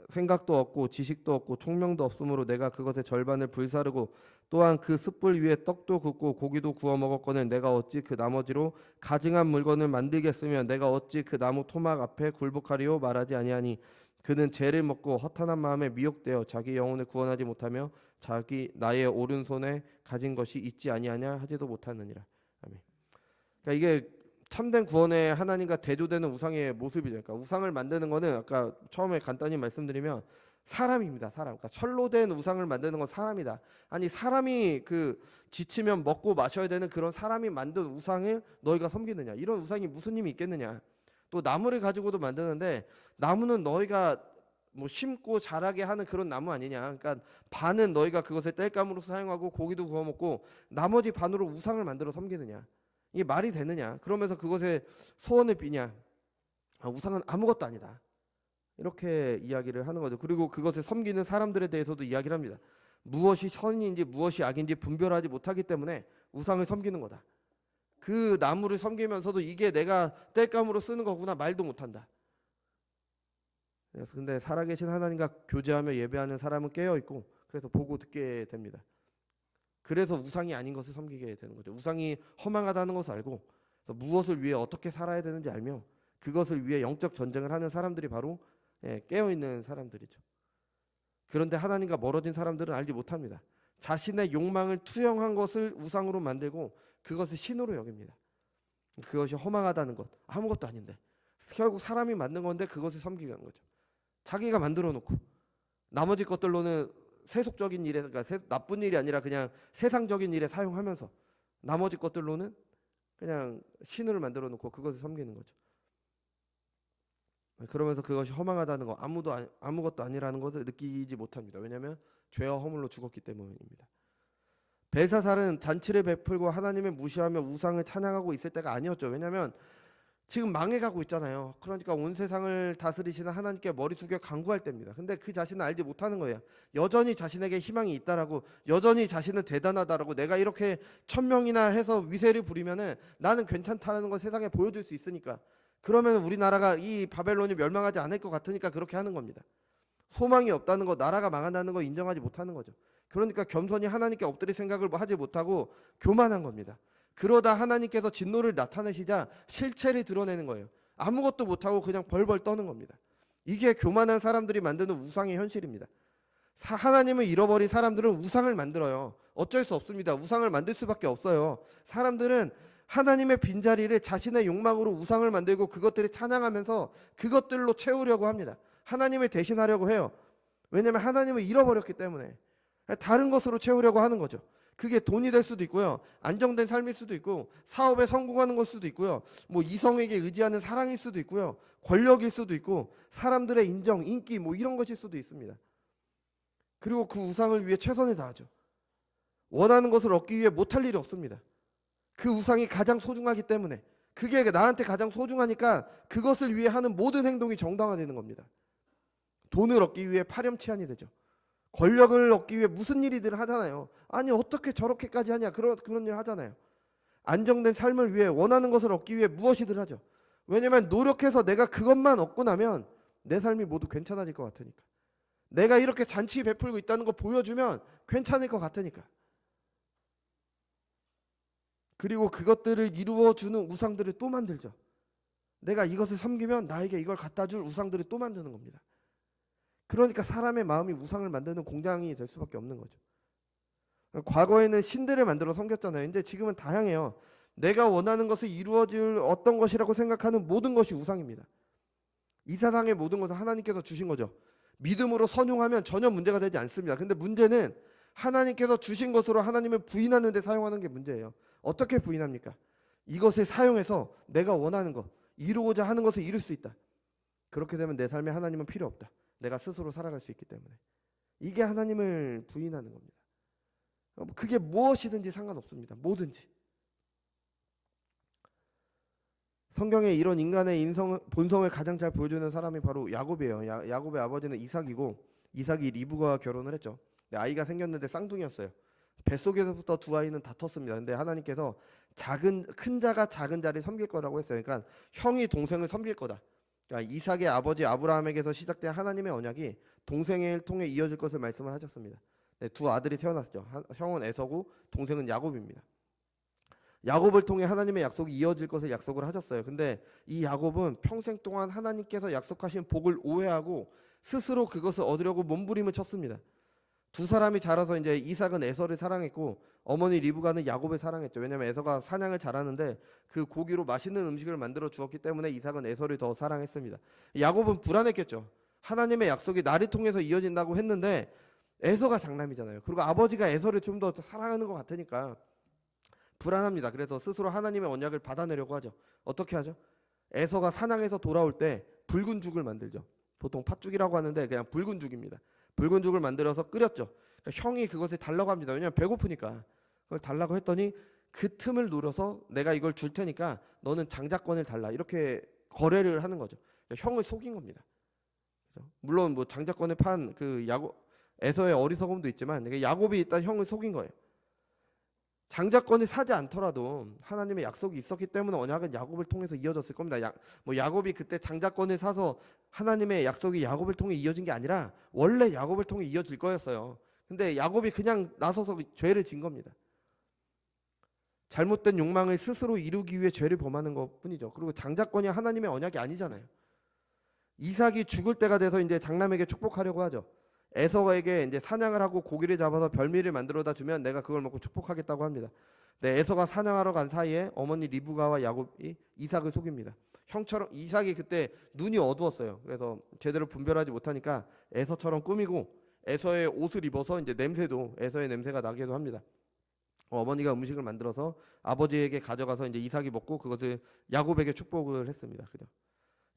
[SPEAKER 1] 생각도 없고 지식도 없고 총명도 없으므로 내가 그것의 절반을 불사르고 또한 그 숯불 위에 떡도 굽고 고기도 구워 먹었거늘 내가 어찌 그 나머지로 가증한 물건을 만들겠으며 내가 어찌 그 나무 토막 앞에 굴복하리요 말하지 아니하니 그는 죄를 먹고 허탄한 마음에 미혹되어 자기 영혼을 구원하지 못하며 자기 나의 오른손에 가진 것이 있지 아니하냐 하지도 못하느니라. 아멘. 그러니까 이게 참된 구원의 하나님과 대조되는 우상의 모습이죠. 그러니까 우상을 만드는 거는 아까 처음에 간단히 말씀드리면 사람입니다. 사람. 그러니까 철로 된 우상을 만드는 건 사람이다. 아니 사람이 그 지치면 먹고 마셔야 되는 그런 사람이 만든 우상을 너희가 섬기느냐. 이런 우상이 무슨 힘이 있겠느냐. 또 나무를 가지고도 만드는데 나무는 너희가 뭐 심고 자라게 하는 그런 나무 아니냐. 그러니까 반은 너희가 그것을 땔감으로 사용하고 고기도 구워 먹고 나머지 반으로 우상을 만들어 섬기느냐. 이게 말이 되느냐. 그러면서 그것에 소원을 비냐. 우상은 아무것도 아니다. 이렇게 이야기를 하는 거죠. 그리고 그것을 섬기는 사람들에 대해서도 이야기를 합니다. 무엇이 선인지 무엇이 악인지 분별하지 못하기 때문에 우상을 섬기는 거다. 그 나무를 섬기면서도 이게 내가 땔감으로 쓰는 거구나 말도 못한다. 그래서 근데 살아계신 하나님과 교제하며 예배하는 사람은 깨어있고 그래서 보고 듣게 됩니다. 그래서 우상이 아닌 것을 섬기게 되는 거죠. 우상이 허망하다는 것을 알고 무엇을 위해 어떻게 살아야 되는지 알며 그것을 위해 영적 전쟁을 하는 사람들이 바로 깨어있는 사람들이죠. 그런데 하나님과 멀어진 사람들은 알지 못합니다. 자신의 욕망을 투영한 것을 우상으로 만들고 그것을 신으로 여깁니다. 그것이 허망하다는 것, 아무것도 아닌데 결국 사람이 만든 건데 그것을 섬기는 거죠. 자기가 만들어 놓고 나머지 것들로는 세속적인 일에, 그러니까 나쁜 일이 아니라 그냥 세상적인 일에 사용하면서 나머지 것들로는 그냥 신을 만들어 놓고 그것을 섬기는 거죠. 그러면서 그것이 허망하다는 거, 아무것도 아니라는 것을 느끼지 못합니다. 왜냐하면 죄와 허물로 죽었기 때문입니다. 벨사살은 잔치를 베풀고 하나님을 무시하며 우상을 찬양하고 있을 때가 아니었죠. 왜냐하면 지금 망해가고 있잖아요. 그러니까 온 세상을 다스리시는 하나님께 머리 숙여 간구할 때입니다. 근데 그 자신을 알지 못하는 거예요. 여전히 자신에게 희망이 있다라고, 여전히 자신은 대단하다라고, 내가 이렇게 1000명이나 해서 위세를 부리면은 나는 괜찮다는 걸 세상에 보여줄 수 있으니까, 그러면 우리나라가 이 바벨론이 멸망하지 않을 것 같으니까 그렇게 하는 겁니다. 소망이 없다는 거, 나라가 망한다는 거 인정하지 못하는 거죠. 그러니까 겸손히 하나님께 엎드릴 생각을 하지 못하고 교만한 겁니다. 그러다 하나님께서 진노를 나타내시자 실체를 드러내는 거예요. 아무것도 못하고 그냥 벌벌 떠는 겁니다. 이게 교만한 사람들이 만드는 우상의 현실입니다. 하나님을 잃어버린 사람들은 우상을 만들어요. 어쩔 수 없습니다. 우상을 만들 수밖에 없어요. 사람들은 하나님의 빈자리를 자신의 욕망으로 우상을 만들고 그것들을 찬양하면서 그것들로 채우려고 합니다. 하나님을 대신하려고 해요. 왜냐하면 하나님을 잃어버렸기 때문에 다른 것으로 채우려고 하는 거죠. 그게 돈이 될 수도 있고요, 안정된 삶일 수도 있고, 사업에 성공하는 걸 수도 있고요, 뭐 이성에게 의지하는 사랑일 수도 있고요, 권력일 수도 있고, 사람들의 인정, 인기 뭐 이런 것일 수도 있습니다. 그리고 그 우상을 위해 최선을 다하죠. 원하는 것을 얻기 위해 못할 일이 없습니다. 그 우상이 가장 소중하기 때문에, 그게 나한테 가장 소중하니까 그것을 위해 하는 모든 행동이 정당화되는 겁니다. 돈을 얻기 위해 파렴치한이 되죠. 권력을 얻기 위해 무슨 일이든 하잖아요. 아니 어떻게 저렇게까지 하냐, 그런 일 하잖아요. 안정된 삶을 위해 원하는 것을 얻기 위해 무엇이든 하죠. 왜냐하면 노력해서 내가 그것만 얻고 나면 내 삶이 모두 괜찮아질 것 같으니까. 내가 이렇게 잔치 베풀고 있다는 거 보여주면 괜찮을 것 같으니까. 그리고 그것들을 이루어주는 우상들을 또 만들죠. 내가 이것을 섬기면 나에게 이걸 갖다 줄 우상들을 또 만드는 겁니다. 그러니까 사람의 마음이 우상을 만드는 공장이 될 수밖에 없는 거죠. 과거에는 신들을 만들어 섬겼잖아요. 근데 지금은 다양해요. 내가 원하는 것을 이루어질 어떤 것이라고 생각하는 모든 것이 우상입니다. 이 세상의 모든 것을 하나님께서 주신 거죠. 믿음으로 선용하면 전혀 문제가 되지 않습니다. 근데 문제는 하나님께서 주신 것으로 하나님을 부인하는 데 사용하는 게 문제예요. 어떻게 부인합니까? 이것을 사용해서 내가 원하는 것, 이루고자 하는 것을 이룰 수 있다. 그렇게 되면 내 삶에 하나님은 필요 없다. 내가 스스로 살아갈 수 있기 때문에. 이게 하나님을 부인하는 겁니다. 그게 무엇이든지 상관없습니다. 뭐든지. 성경에 이런 인간의 본성을 가장 잘 보여주는 사람이 바로 야곱이에요. 야곱의 아버지는 이삭이고, 이삭이 리브가와 결혼을 했죠. 아이가 생겼는데 쌍둥이였어요. 뱃속에서부터 두 아이는 다퉜습니다. 근데 하나님께서 큰 자가 작은 자를 섬길 거라고 했어요. 그러니까 형이 동생을 섬길 거다. 그러니까 이삭의 아버지 아브라함에게서 시작된 하나님의 언약이 동생을 통해 이어질 것을 말씀을 하셨습니다. 네, 두 아들이 태어났죠. 형은 에서고 동생은 야곱입니다. 야곱을 통해 하나님의 약속이 이어질 것을 약속을 하셨어요. 근데 이 야곱은 평생 동안 하나님께서 약속하신 복을 오해하고 스스로 그것을 얻으려고 몸부림을 쳤습니다. 두 사람이 자라서 이제 이삭은 에서를 사랑했고 어머니 리브가는 야곱을 사랑했죠. 왜냐하면 에서가 사냥을 잘하는데 그 고기로 맛있는 음식을 만들어 주었기 때문에 이삭은 에서를 더 사랑했습니다. 야곱은 불안했겠죠. 하나님의 약속이 나를 통해서 이어진다고 했는데 에서가 장남이잖아요. 그리고 아버지가 에서를 좀 더 사랑하는 것 같으니까 불안합니다. 그래서 스스로 하나님의 언약을 받아내려고 하죠. 어떻게 하죠? 에서가 사냥해서 돌아올 때 붉은 죽을 만들죠. 보통 팥죽이라고 하는데 그냥 붉은 죽입니다. 붉은 죽을 만들어서 끓였죠. 그러니까 형이 그것을 달라고 합니다. 왜냐하면 배고프니까. 그걸 달라고 했더니 그 틈을 노려서 내가 이걸 줄 테니까 너는 장자권을 달라. 이렇게 거래를 하는 거죠. 그러니까 형을 속인 겁니다. 물론 뭐 장자권을 판 그 에서의 어리석음도 있지만 야곱이 일단 형을 속인 거예요. 장자권을 사지 않더라도 하나님의 약속이 있었기 때문에 언약은 야곱을 통해서 이어졌을 겁니다. 야곱이 그때 장자권을 사서 하나님의 약속이 야곱을 통해 이어진 게 아니라 원래 야곱을 통해 이어질 거였어요. 근데 야곱이 그냥 나서서 죄를 진 겁니다. 잘못된 욕망을 스스로 이루기 위해 죄를 범하는 것뿐이죠. 그리고 장자권이 하나님의 언약이 아니잖아요. 이삭이 죽을 때가 돼서 이제 장남에게 축복하려고 하죠. 에서에게 이제 사냥을 하고 고기를 잡아서 별미를 만들어다 주면 내가 그걸 먹고 축복하겠다고 합니다. 네, 에서가 사냥하러 간 사이에 어머니 리브가와 야곱이 이삭을 속입니다. 형처럼 이삭이 그때 눈이 어두웠어요. 그래서 제대로 분별하지 못하니까 에서처럼 꾸미고 에서의 옷을 입어서 이제 냄새도 에서의 냄새가 나기도 합니다. 어머니가 음식을 만들어서 아버지에게 가져가서 이제 이삭이 먹고 그것을 야곱에게 축복을 했습니다. 그죠?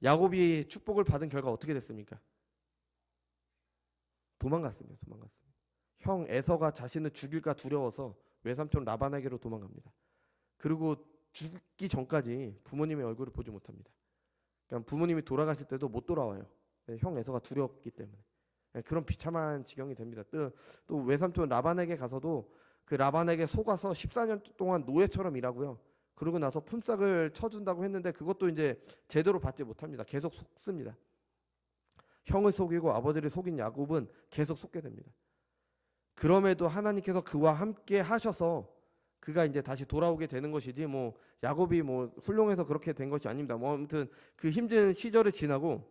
[SPEAKER 1] 야곱이 축복을 받은 결과 어떻게 됐습니까? 도망갔습니다. 형 에서가 자신을 죽일까 두려워서 외삼촌 라반에게로 도망갑니다. 그리고 죽기 전까지 부모님의 얼굴을 보지 못합니다. 그러니까 부모님이 돌아가실 때도 못 돌아와요. 형 에서가 두렵기 때문에. 그런 비참한 지경이 됩니다. 또 외삼촌 라반에게 가서도 그 라반에게 속아서 14년 동안 노예처럼 일하고요. 그러고 나서 품삯을 쳐준다고 했는데 그것도 이제 제대로 받지 못합니다. 계속 속습니다. 형을 속이고 아버지를 속인 야곱은 계속 속게 됩니다. 그럼에도 하나님께서 그와 함께 하셔서 그가 이제 다시 돌아오게 되는 것이지 뭐 야곱이 뭐 훌륭해서 그렇게 된 것이 아닙니다. 뭐 아무튼 그 힘든 시절을 지나고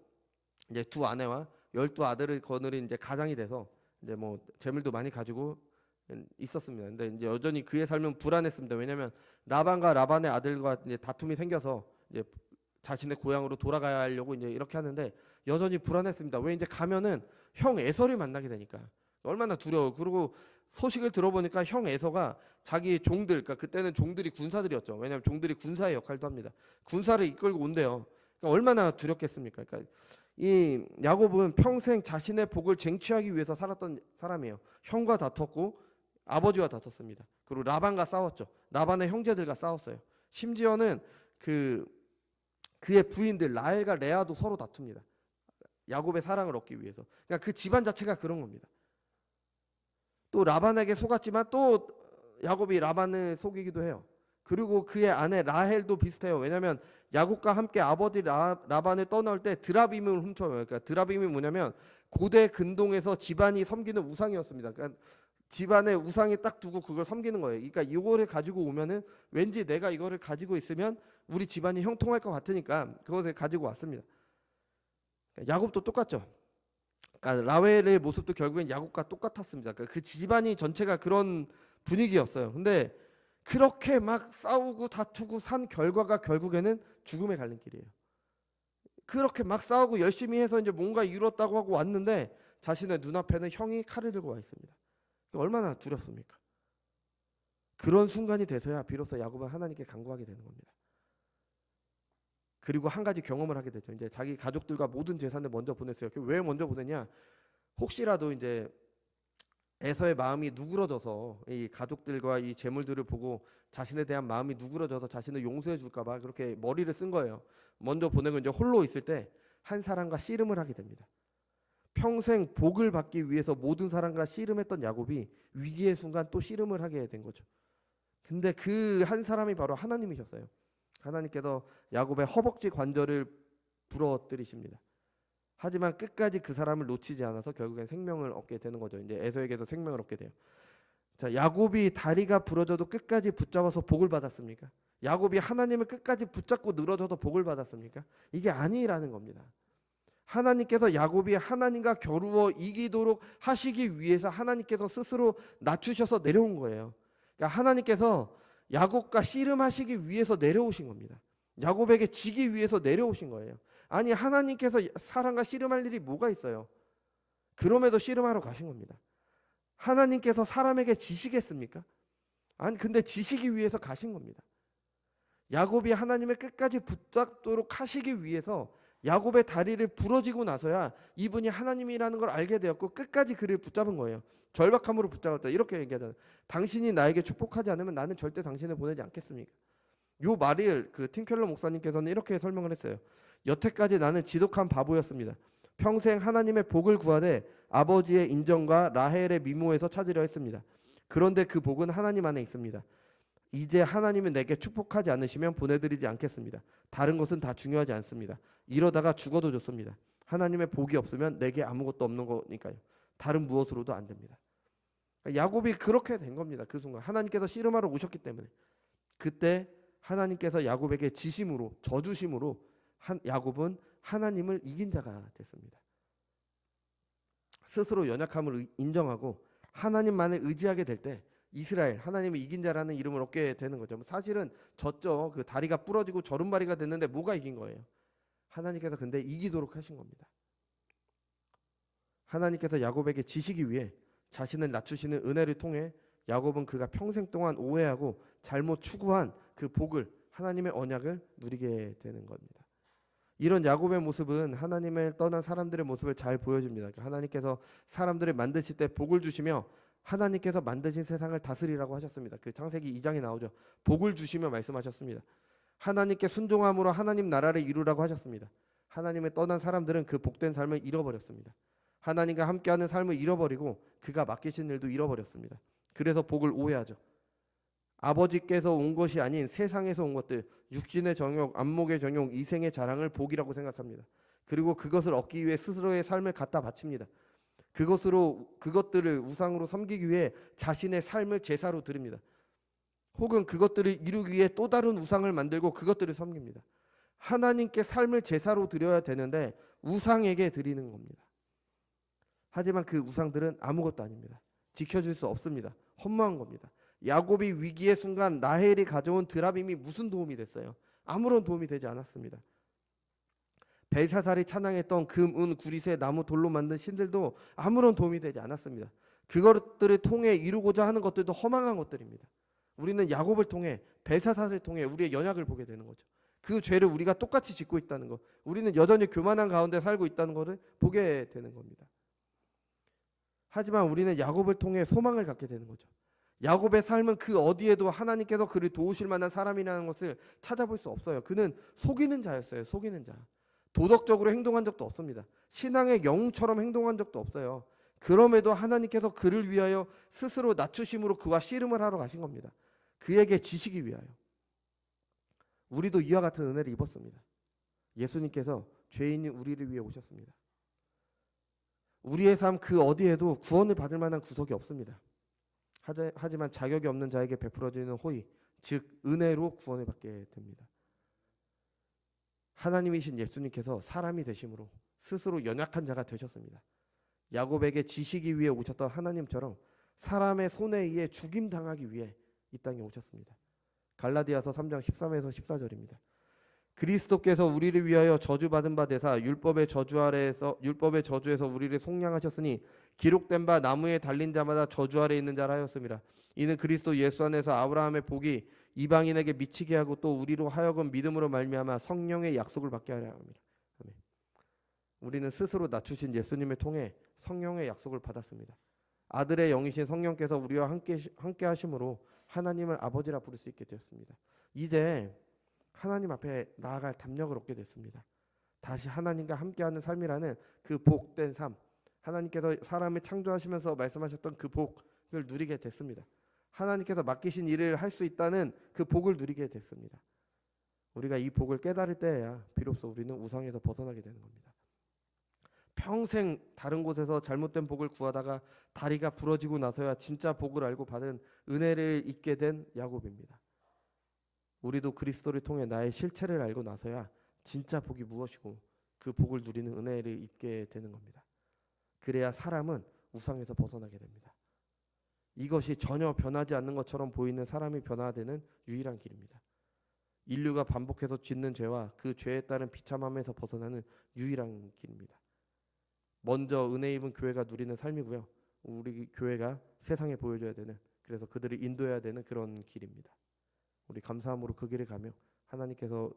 [SPEAKER 1] 이제 두 아내와 12아들을 거느린 이제 가장이 돼서 이제 뭐 재물도 많이 가지고 있었습니다. 근데 이제 여전히 그의 삶은 불안했습니다. 왜냐하면 라반과 라반의 아들과 이제 다툼이 생겨서 이제 자신의 고향으로 돌아가야 하려고 이제 이렇게 하는데 여전히 불안했습니다. 왜 이제 가면은 형 에서를 만나게 되니까 얼마나 두려워. 그리고 소식을 들어보니까 형 에서가 자기 종들, 그러니까 그때는 종들이 군사들이었죠. 왜냐하면 종들이 군사의 역할도 합니다. 군사를 이끌고 온대요. 그러니까 얼마나 두렵겠습니까? 그러니까 이 야곱은 평생 자신의 복을 쟁취하기 위해서 살았던 사람이에요. 형과 다퉜고 아버지와 다퉜습니다. 그리고 라반과 싸웠죠. 라반의 형제들과 싸웠어요. 심지어는 그의 부인들 라헬과 레아도 서로 다툽니다. 야곱의 사랑을 얻기 위해서. 그러니까 그 집안 자체가 그런 겁니다. 또 라반에게 속았지만 또 야곱이 라반을 속이기도 해요. 그리고 그의 아내 라헬도 비슷해요. 왜냐하면 야곱과 함께 아버지 라반을 떠나올 때 드라빔을 훔쳐요. 그러니까 드라빔이 뭐냐면 고대 근동에서 집안이 섬기는 우상이었습니다. 그러니까 집안에 우상이 딱 두고 그걸 섬기는 거예요. 그러니까 이거를 가지고 오면은 왠지 내가 이거를 가지고 있으면 우리 집안이 형통할 것 같으니까 그것을 가지고 왔습니다. 그러니까 야곱도 똑같죠. 그러니까 라헬의 모습도 결국엔 야곱과 똑같았습니다. 그러니까 그 집안이 전체가 그런 분위기였어요. 근데 그렇게 막 싸우고 다투고 산 결과가 결국에는 죽음의 갈림길이에요. 그렇게 막 싸우고 열심히 해서 이제 뭔가 이뤘다고 하고 왔는데 자신의 눈앞에는 형이 칼을 들고 와 있습니다. 얼마나 두렵습니까? 그런 순간이 돼서야 비로소 야곱은 하나님께 간구하게 되는 겁니다. 그리고 한 가지 경험을 하게 되죠. 이제 자기 가족들과 모든 재산을 먼저 보냈어요. 왜 먼저 보냈냐? 혹시라도 이제 에서의 마음이 누그러져서 이 가족들과 이 재물들을 보고 자신에 대한 마음이 누그러져서 자신을 용서해 줄까봐 그렇게 머리를 쓴 거예요. 먼저 보내고 이제 홀로 있을 때 한 사람과 씨름을 하게 됩니다. 평생 복을 받기 위해서 모든 사람과 씨름했던 야곱이 위기의 순간 또 씨름을 하게 된 거죠. 근데 그 한 사람이 바로 하나님이셨어요. 하나님께서 야곱의 허벅지 관절을 부러뜨리십니다. 하지만 끝까지 그 사람을 놓치지 않아서 결국엔 생명을 얻게 되는 거죠. 이제 에서에게서 생명을 얻게 돼요. 자, 야곱이 다리가 부러져도 끝까지 붙잡아서 복을 받았습니까? 야곱이 하나님을 끝까지 붙잡고 늘어져도 복을 받았습니까? 이게 아니라는 겁니다. 하나님께서 야곱이 하나님과 겨루어 이기도록 하시기 위해서 하나님께서 스스로 낮추셔서 내려온 거예요. 그러니까 하나님께서 야곱과 씨름하시기 위해서 내려오신 겁니다. 야곱에게 지기 위해서 내려오신 거예요. 아니 하나님께서 사람과 씨름할 일이 뭐가 있어요? 그럼에도 씨름하러 가신 겁니다. 하나님께서 사람에게 지시겠습니까? 아니 근데 지시기 위해서 가신 겁니다. 야곱이 하나님을 끝까지 붙잡도록 하시기 위해서 야곱의 다리를 부러지고 나서야 이분이 하나님이라는 걸 알게 되었고 끝까지 그를 붙잡은 거예요. 절박함으로 붙잡았다 이렇게 얘기하잖아요. 당신이 나에게 축복하지 않으면 나는 절대 당신을 보내지 않겠습니까? 요 말을 그 팀켈러 목사님께서는 이렇게 설명을 했어요. 여태까지 나는 지독한 바보였습니다. 평생 하나님의 복을 구하되 아버지의 인정과 라헬의 미모에서 찾으려 했습니다. 그런데 그 복은 하나님 안에 있습니다. 이제 하나님은 내게 축복하지 않으시면 보내드리지 않겠습니다. 다른 것은 다 중요하지 않습니다. 이러다가 죽어도 좋습니다. 하나님의 복이 없으면 내게 아무것도 없는 거니까요. 다른 무엇으로도 안 됩니다. 야곱이 그렇게 된 겁니다. 그 순간 하나님께서 씨름하러 오셨기 때문에. 그때 하나님께서 야곱에게 지심으로, 저주심으로 야곱은 하나님을 이긴 자가 됐습니다. 스스로 연약함을 인정하고 하나님만을 의지하게 될 때 이스라엘, 하나님을 이긴 자라는 이름을 얻게 되는 거죠. 사실은 졌죠. 그 다리가 부러지고 저른바리가 됐는데 뭐가 이긴 거예요? 하나님께서 근데 이기도록 하신 겁니다. 하나님께서 야곱에게 지시기 위해 자신을 낮추시는 은혜를 통해 야곱은 그가 평생 동안 오해하고 잘못 추구한 그 복을, 하나님의 언약을 누리게 되는 겁니다. 이런 야곱의 모습은 하나님을 떠난 사람들의 모습을 잘 보여줍니다. 하나님께서 사람들을 만드실 때 복을 주시며 하나님께서 만드신 세상을 다스리라고 하셨습니다. 그 창세기 2장에 나오죠. 복을 주시며 말씀하셨습니다. 하나님께 순종함으로 하나님 나라를 이루라고 하셨습니다. 하나님을 떠난 사람들은 그 복된 삶을 잃어버렸습니다. 하나님과 함께하는 삶을 잃어버리고 그가 맡기신 일도 잃어버렸습니다. 그래서 복을 오해하죠. 아버지께서 온 것이 아닌 세상에서 온 것들, 육신의 정욕, 안목의 정욕, 이생의 자랑을 복이라고 생각합니다. 그리고 그것을 얻기 위해 스스로의 삶을 갖다 바칩니다. 그것들을 우상으로 섬기기 위해 자신의 삶을 제사로 드립니다. 혹은 그것들을 이루기 위해 또 다른 우상을 만들고 그것들을 섬깁니다. 하나님께 삶을 제사로 드려야 되는데 우상에게 드리는 겁니다. 하지만 그 우상들은 아무것도 아닙니다. 지켜줄 수 없습니다. 허무한 겁니다. 야곱이 위기의 순간 라헬이 가져온 드라빔이 무슨 도움이 됐어요? 아무런 도움이 되지 않았습니다. 벨사살이 찬양했던 금, 은, 구리새, 나무, 돌로 만든 신들도 아무런 도움이 되지 않았습니다. 그것들을 통해 이루고자 하는 것들도 허망한 것들입니다. 우리는 야곱을 통해, 벨사살을 통해 우리의 연약을 보게 되는 거죠. 그 죄를 우리가 똑같이 짓고 있다는 것, 우리는 여전히 교만한 가운데 살고 있다는 것을 보게 되는 겁니다. 하지만 우리는 야곱을 통해 소망을 갖게 되는 거죠. 야곱의 삶은 그 어디에도 하나님께서 그를 도우실 만한 사람이라는 것을 찾아볼 수 없어요. 그는 속이는 자였어요. 속이는 자. 도덕적으로 행동한 적도 없습니다. 신앙의 영웅처럼 행동한 적도 없어요. 그럼에도 하나님께서 그를 위하여 스스로 낮추심으로 그와 씨름을 하러 가신 겁니다. 그에게 지시기 위하여. 우리도 이와 같은 은혜를 입었습니다. 예수님께서 죄인인 우리를 위해 오셨습니다. 우리의 삶 그 어디에도 구원을 받을 만한 구석이 없습니다. 하지만 자격이 없는 자에게 베풀어지는 호의, 즉 은혜로 구원을 받게 됩니다. 하나님이신 예수님께서 사람이 되심으로 스스로 연약한 자가 되셨습니다. 야곱에게 지시기 위해 오셨던 하나님처럼 사람의 손에 의해 죽임당하기 위해 이 땅에 오셨습니다. 갈라디아서 3장 13에서 14절입니다. 그리스도께서 우리를 위하여 저주받은 바 되사 율법의 저주에서 우리를 속량하셨으니 기록된 바 나무에 달린 자마다 저주 아래 있는 자라 하였습니다. 이는 그리스도 예수 안에서 아브라함의 복이 이방인에게 미치게 하고 또 우리로 하여금 믿음으로 말미암아 성령의 약속을 받게 하려 합니다. 아멘. 우리는 스스로 낮추신 예수님을 통해 성령의 약속을 받았습니다. 아들의 영이신 성령께서 우리와 함께 하심으로 하나님을 아버지라 부를 수 있게 되었습니다. 이제 하나님 앞에 나아갈 담력을 얻게 됐습니다. 다시 하나님과 함께하는 삶이라는 그 복된 삶, 하나님께서 사람을 창조하시면서 말씀하셨던 그 복을 누리게 됐습니다. 하나님께서 맡기신 일을 할 수 있다는 그 복을 누리게 됐습니다. 우리가 이 복을 깨달을 때야 비로소 우리는 우상에서 벗어나게 되는 겁니다. 평생 다른 곳에서 잘못된 복을 구하다가 다리가 부러지고 나서야 진짜 복을 알고 받은 은혜를 잊게 된 야곱입니다. 우리도 그리스도를 통해 나의 실체를 알고 나서야 진짜 복이 무엇이고 그 복을 누리는 은혜를 잊게 되는 겁니다. 그래야 사람은 우상에서 벗어나게 됩니다. 이것이 전혀 변하지 않는 것처럼 보이는 사람이 변화되는 유일한 길입니다. 인류가 반복해서 짓는 죄와 그 죄에 따른 비참함에서 벗어나는 유일한 길입니다. 먼저 은혜 입은 교회가 누리는 삶이고요. 우리 교회가 세상에 보여줘야 되는, 그래서 그들을 인도해야 되는 그런 길입니다. 우리 감사함으로 그 길을 가며 하나님께서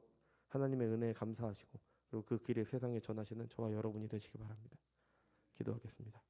[SPEAKER 1] 하나님의 은혜에 감사하시고 그리고 그 길을 세상에 전하시는 저와 여러분이 되시기 바랍니다. 기도하겠습니다.